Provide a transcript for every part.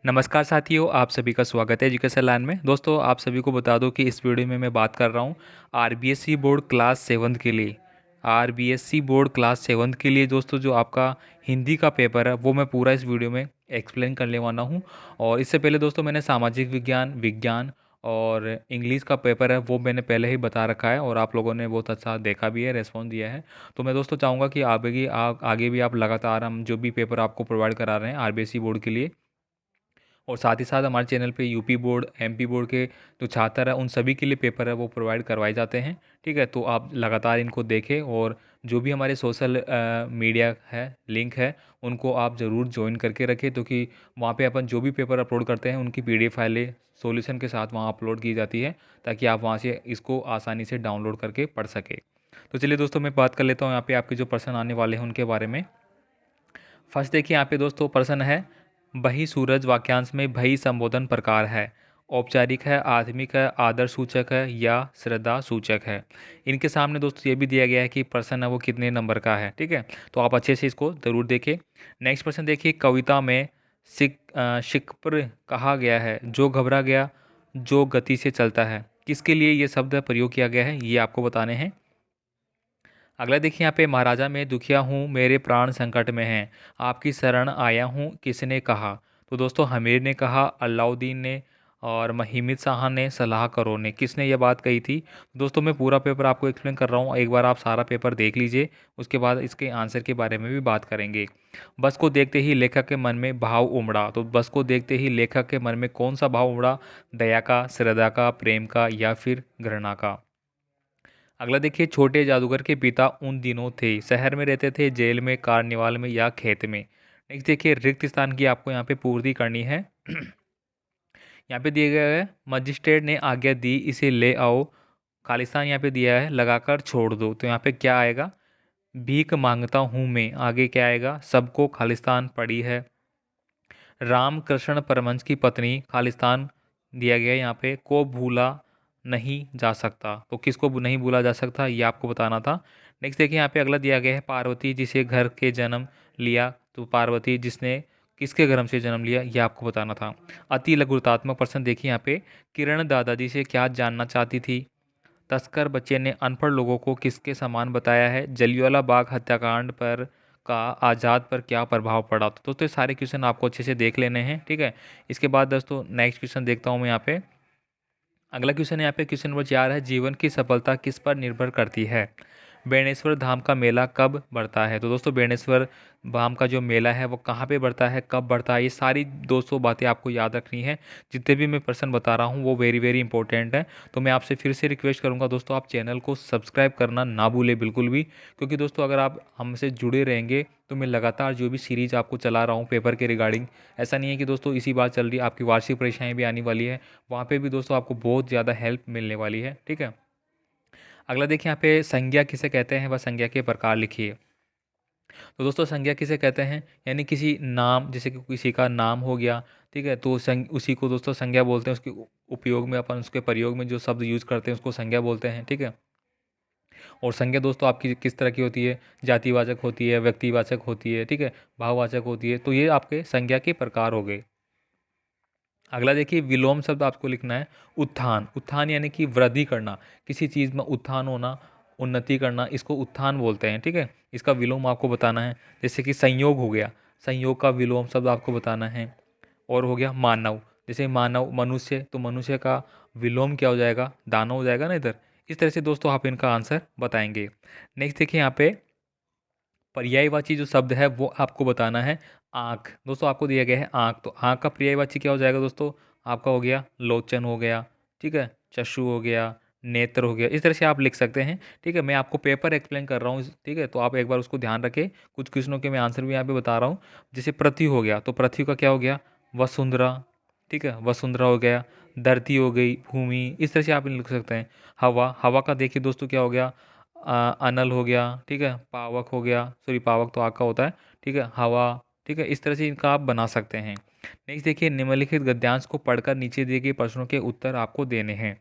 नमस्कार साथियों, आप सभी का स्वागत है एजुकेशन लाइन में। दोस्तों, आप सभी को बता दूं कि इस वीडियो में मैं बात कर रहा हूं आरबीएससी बोर्ड क्लास 7 के लिए। आरबीएससी बोर्ड क्लास 7 के लिए दोस्तों जो आपका हिंदी का पेपर है वो मैं पूरा इस वीडियो में एक्सप्लेन करने वाला हूं। और इससे पहले दोस्तों मैंने सामाजिक विज्ञान, विज्ञान और इंग्लिश का पेपर है वो मैंने पहले ही बता रखा है और आप लोगों ने बहुत अच्छा देखा भी है, रेस्पॉन्स दिया है। तो मैं दोस्तों चाहूँगा कि आगे भी आप लगातार हम जो भी पेपर आपको प्रोवाइड करा रहे हैं आरबीएससी बोर्ड के लिए, और साथ ही साथ हमारे चैनल पे यूपी बोर्ड, एमपी बोर्ड के जो छात्र हैं उन सभी के लिए पेपर है वो प्रोवाइड करवाए जाते हैं। ठीक है, तो आप लगातार इनको देखें और जो भी हमारे सोशल मीडिया है, लिंक है, उनको आप ज़रूर ज्वाइन करके रखें, क्योंकि वहाँ पे अपन जो भी पेपर अपलोड करते हैं उनकी पीडीएफ फाइलें सॉल्यूशन के साथ वहाँ अपलोड की जाती है, ताकि आप वहाँ से इसको आसानी से डाउनलोड करके पढ़ सकें। तो चलिए दोस्तों, मैं बात कर लेता हूँ यहाँ पे आपके जो प्रश्न आने वाले हैं उनके बारे में। फर्स्ट देखिए यहाँ पे दोस्तों प्रश्न है, बही सूरज वाक्यांश में भई संबोधन प्रकार है। औपचारिक है, आधुनिक है, आदर सूचक है या श्रद्धा सूचक है। इनके सामने दोस्तों ये भी दिया गया है कि प्रश्न है वो कितने नंबर का है। ठीक है, तो आप अच्छे से इसको ज़रूर देखें। नेक्स्ट प्रश्न देखिए, कविता में शिक्र कहा गया है जो घबरा गया, जो गति से चलता है। किसके लिए ये शब्द प्रयोग किया गया है ये आपको बताने हैं। अगला देखिए यहाँ पे, महाराजा मैं दुखिया हूँ, मेरे प्राण संकट में हैं, आपकी शरण आया हूँ, किसने कहा। तो दोस्तों हमीर ने कहा, अलाउद्दीन ने, और महिमिद शाह ने, सलाहकारों ने। किसने ये बात कही थी। दोस्तों मैं पूरा पेपर आपको एक्सप्लेन कर रहा हूँ, एक बार आप सारा पेपर देख लीजिए, उसके बाद इसके आंसर के बारे में भी बात करेंगे। बस को देखते ही लेखक के मन में भाव उमड़ा। तो बस को देखते ही लेखक के मन में कौन सा भाव उमड़ा, दया का, श्रद्धा का, प्रेम का या फिर घृणा का। अगला देखिए, छोटे जादूगर के पिता उन दिनों थे, शहर में रहते थे, जेल में, कार्निवाल में या खेत में। नेक्स्ट देखिए, रिक्त स्थान की आपको यहाँ पे पूर्ति करनी है। यहाँ पे दिया गया है, मजिस्ट्रेट ने आज्ञा दी इसे ले आओ। खालिस्तान यहाँ पे दिया है, लगाकर छोड़ दो। तो यहाँ पे क्या आएगा, भीख मांगता हूँ मैं। आगे क्या आएगा, सबको खालिस्तान पड़ी है। रामकृष्ण परमहंस की पत्नी, खालिस्तान दिया गया है यहाँ पे, को भूला नहीं जा सकता। तो किसको नहीं भूला जा सकता ये आपको बताना था। नेक्स्ट देखिए, यहाँ पे अगला दिया गया है, पार्वती जिसे घर के जन्म लिया। तो पार्वती जिसने किसके गर्भ से जन्म लिया ये आपको बताना था। अति लघुतात्मक प्रश्न देखिए यहाँ पे, किरण दादाजी से क्या जानना चाहती थी। तस्कर बच्चे ने अनपढ़ लोगों को किसके समान बताया है। जलियांवाला बाग हत्याकांड पर का आज़ाद पर क्या प्रभाव पड़ा। तो दोस्तों ये सारे क्वेश्चन आपको अच्छे से देख लेने हैं। ठीक है, इसके बाद दोस्तों नेक्स्ट क्वेश्चन देखता हूँ मैं यहाँ पे। अगला क्वेश्चन यहाँ पे क्वेश्चन नंबर 4 है, जीवन की सफलता किस पर निर्भर करती है। बेणेश्वर धाम का मेला कब बढ़ता है। तो दोस्तों बेणेश्वर धाम का जो मेला है वो कहाँ पे बढ़ता है, कब बढ़ता है, ये सारी दोस्तों बातें आपको याद रखनी है। जितने भी मैं प्रश्न बता रहा हूँ वो वेरी वेरी इंपॉर्टेंट है। तो मैं आपसे फिर से रिक्वेस्ट करूँगा दोस्तों, आप चैनल को सब्सक्राइब करना ना भूलें बिल्कुल भी, क्योंकि दोस्तों अगर आप हमसे जुड़े रहेंगे तो मैं लगातार जो भी सीरीज़ आपको चला रहा हूँ पेपर के रिगार्डिंग, ऐसा नहीं है कि दोस्तों इसी बात चल रही है, आपकी वार्षिक परीक्षाएं भी आने वाली है, वहाँ पे भी दोस्तों आपको बहुत ज़्यादा हेल्प मिलने वाली है। ठीक है, अगला देखिए यहाँ पे, संज्ञा किसे कहते हैं, वह संज्ञा के प्रकार लिखिए। तो दोस्तों संज्ञा किसे कहते हैं, यानी किसी नाम, जैसे कि किसी का नाम हो गया। ठीक है, तो उसी को दोस्तों संज्ञा बोलते हैं। उसके उपयोग में अपन, उसके प्रयोग में जो शब्द यूज करते हैं उसको संज्ञा बोलते हैं। ठीक है, और संज्ञा दोस्तों आपकी किस तरह की होती है, जातिवाचक होती है, व्यक्तिवाचक होती है, ठीक है, भाववाचक होती है। तो ये आपके संज्ञा के प्रकार हो गए। अगला देखिए, विलोम शब्द आपको लिखना है, उत्थान। उत्थान यानी कि वृद्धि करना, किसी चीज़ में उत्थान होना, उन्नति करना, इसको उत्थान बोलते हैं। ठीक है, इसका विलोम आपको बताना है। जैसे कि संयोग हो गया, संयोग का विलोम शब्द आपको बताना है। और हो गया मानव, जैसे मानव, मनुष्य, तो मनुष्य का विलोम क्या हो जाएगा, दानव हो जाएगा ना इधर। इस तरह से दोस्तों आप इनका आंसर बताएंगे। नेक्स्ट देखिए यहाँ पे, पर्यायवाची जो शब्द है वो आपको बताना है। आँख, दोस्तों आपको दिया गया है आँख, तो आँख का पर्यायवाची क्या हो जाएगा दोस्तों, आपका हो गया लोचन हो गया। ठीक है, चक्षु हो गया, नेत्र हो गया। इस तरह से आप लिख सकते हैं। ठीक है, मैं आपको पेपर एक्सप्लेन कर रहा हूँ। ठीक है, तो आप एक बार उसको ध्यान रखें। कुछ क्वेश्चनों के मैं आंसर भी यहाँ पे बता रहा हूँ। जैसे पृथ्वी हो गया, तो पृथ्वी का क्या हो गया, वसुंधरा। ठीक है, वसुंधरा हो गया। धरती हो गई, भूमि। इस तरह से आप लिख सकते हैं। हवा, हवा का देखिए दोस्तों क्या हो गया, अनल हो गया। ठीक है, पावक हो गया, सॉरी पावक तो आग का होता है। ठीक है, हवा। ठीक है, इस तरह से इनका आप बना सकते हैं। नेक्स्ट देखिए, निम्नलिखित गद्यांश को पढ़कर नीचे दिए गए प्रश्नों के उत्तर आपको देने हैं।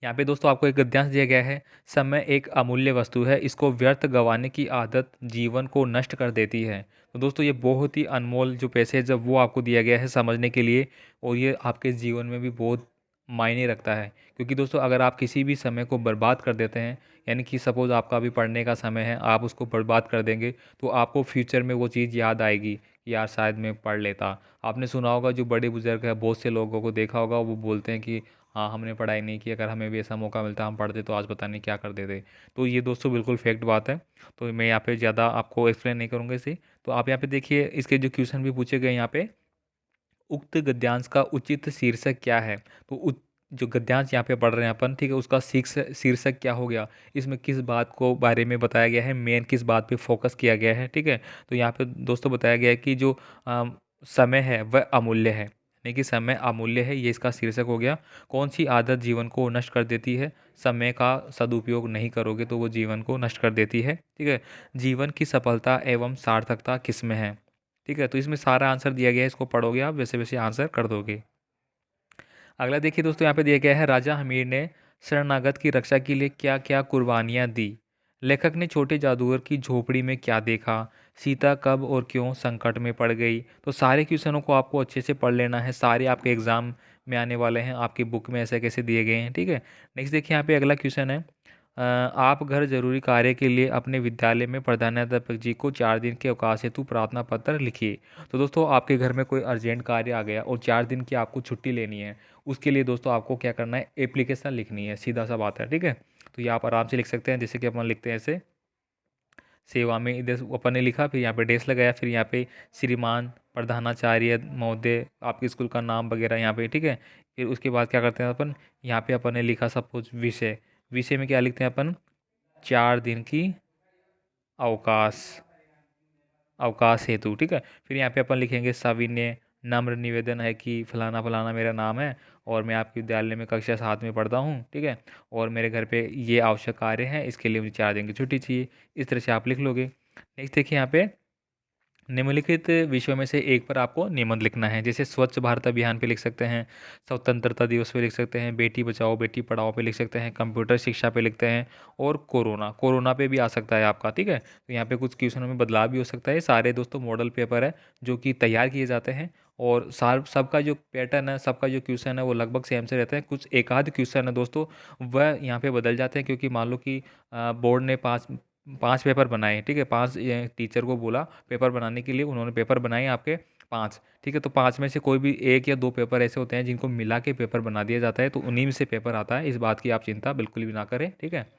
यहाँ पे दोस्तों आपको एक गद्यांश दिया गया है, समय एक अमूल्य वस्तु है, इसको व्यर्थ गंवाने की आदत जीवन को नष्ट कर देती है। तो दोस्तों ये बहुत ही अनमोल जो पैसे है जब वो आपको दिया गया है समझने के लिए, और ये आपके जीवन में भी बहुत मायने रखता है। क्योंकि दोस्तों अगर आप किसी भी समय को बर्बाद कर देते हैं, यानी कि सपोज़ आपका अभी पढ़ने का समय है, आप उसको बर्बाद कर देंगे, तो आपको फ्यूचर में वो चीज़ याद आएगी कि यार शायद मैं पढ़ लेता। आपने सुना होगा जो बड़े बुजुर्ग हैं, बहुत से लोगों को देखा होगा, वो बोलते हैं कि हाँ, हमने पढ़ाई नहीं की, अगर हमें भी ऐसा मौका मिलता हम पढ़ते तो आज पता नहीं क्या कर देते। तो ये दोस्तों बिल्कुल फैक्ट बात है। तो मैं यहाँ पे ज़्यादा आपको एक्सप्लेन नहीं करूँगा इसे। तो आप यहाँ पे देखिए, इसके जो क्वेश्चन भी पूछे गए यहाँ पे, उक्त गद्यांश का उचित शीर्षक क्या है? तो जो गद्यांश यहाँ पे पढ़ रहे हैं अपन, ठीक है, उसका शीर्षक क्या हो गया, इसमें किस बात को बारे में बताया गया है, मेन किस बात पे फोकस किया गया है, ठीक है। तो यहाँ पे दोस्तों बताया गया है कि जो समय है वह अमूल्य है, यानी कि समय अमूल्य है, ये इसका शीर्षक हो गया। कौन सी आदत जीवन को नष्ट कर देती है? समय का सदुपयोग नहीं करोगे तो वो जीवन को नष्ट कर देती है, ठीक है। जीवन की सफलता एवं सार्थकता किसमें है? ठीक है, तो इसमें सारा आंसर दिया गया है, इसको पढ़ोगे आप वैसे वैसे आंसर कर दोगे। अगला देखिए दोस्तों, यहाँ पे दिया गया है, राजा हमीर ने शरणागत की रक्षा के लिए क्या क्या कुर्बानियाँ दी? लेखक ने छोटे जादूगर की झोपड़ी में क्या देखा? सीता कब और क्यों संकट में पड़ गई? तो सारे क्वेश्चनों को आपको अच्छे से पढ़ लेना है, सारे आपके एग्जाम में आने वाले हैं, आपकी बुक में ऐसे कैसे दिए गए हैं, ठीक है। नेक्स्ट देखिए, यहाँ पे अगला क्वेश्चन है, आप घर जरूरी कार्य के लिए अपने विद्यालय में प्रधानाध्यापक जी को 4 दिन के अवकाश हेतु प्रार्थना पत्र लिखिए। तो दोस्तों आपके घर में कोई अर्जेंट कार्य आ गया और 4 दिन की आपको छुट्टी लेनी है, उसके लिए दोस्तों आपको क्या करना है, एप्लीकेशन लिखनी है, सीधा सा बात है, ठीक है। तो ये आप आराम से लिख सकते हैं, जैसे कि अपन लिखते हैं ऐसे, सेवा में, इधर अपन ने लिखा, फिर यहाँ पे डेस लगाया, फिर यहाँ पे श्रीमान प्रधानाचार्य महोदय, आपके स्कूल का नाम वगैरह यहाँ पे, ठीक है। फिर उसके बाद क्या करते हैं अपन, यहाँ पे अपन ने लिखा सपोज विषय, विषय में क्या लिखते हैं अपन, 4 दिन की अवकाश, अवकाश हेतु, ठीक है। फिर यहाँ पे अपन लिखेंगे सविनय नम्र निवेदन है कि फलाना फलाना मेरा नाम है और मैं आपके विद्यालय में कक्षा 7 में पढ़ता हूँ, ठीक है, और मेरे घर पे ये आवश्यक कार्य है, इसके लिए मुझे 4 दिन की छुट्टी चाहिए। इस तरह से आप लिख लोगे। नेक्स्ट देखिए, यहाँ पे निम्नलिखित विषयों में से एक पर आपको निबंध लिखना है, जैसे स्वच्छ भारत अभियान पे लिख सकते हैं, स्वतंत्रता दिवस पे लिख सकते हैं, बेटी बचाओ बेटी पढ़ाओ पे लिख सकते हैं, कंप्यूटर शिक्षा पे लिखते हैं, और कोरोना, कोरोना पे भी आ सकता है आपका, ठीक है। तो यहाँ पे कुछ क्वेश्चनों में बदलाव भी हो सकता है। सारे दोस्तों मॉडल पेपर है जो कि तैयार किए जाते हैं, और सार सबका जो पैटर्न है, सबका जो क्वेश्चन है वो लगभग सेम से रहता है। कुछ एक आध क्वेश्चन है दोस्तों वह यहाँ पे बदल जाते हैं, क्योंकि मान लो कि बोर्ड ने पाँच 5 पेपर बनाए, ठीक है, 5 टीचर को बोला पेपर बनाने के लिए, उन्होंने पेपर बनाए आपके 5, ठीक है। तो 5 में से कोई भी 1 या 2 पेपर ऐसे होते हैं जिनको मिला के पेपर बना दिया जाता है, तो उन्हीं में से पेपर आता है, इस बात की आप चिंता बिल्कुल भी ना करें, ठीक है।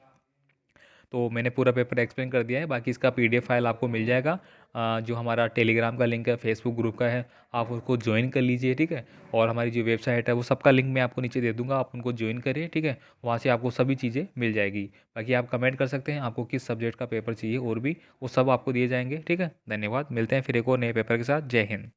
तो मैंने पूरा पेपर एक्सप्लेन कर दिया है, बाकी इसका पीडीएफ फाइल आपको मिल जाएगा, जो हमारा टेलीग्राम का लिंक है, फेसबुक ग्रुप का है, आप उसको ज्वाइन कर लीजिए, ठीक है। और हमारी जो वेबसाइट है वो सबका लिंक मैं आपको नीचे दे दूंगा, आप उनको ज्वाइन करिए, ठीक है। वहाँ से आपको सभी चीज़ें मिल जाएगी। बाकी आप कमेंट कर सकते हैं आपको किस सब्जेक्ट का पेपर चाहिए, और भी वो सब आपको दिए जाएंगे, ठीक है। धन्यवाद, मिलते हैं फिर एक और नए पेपर के साथ। जय हिंद।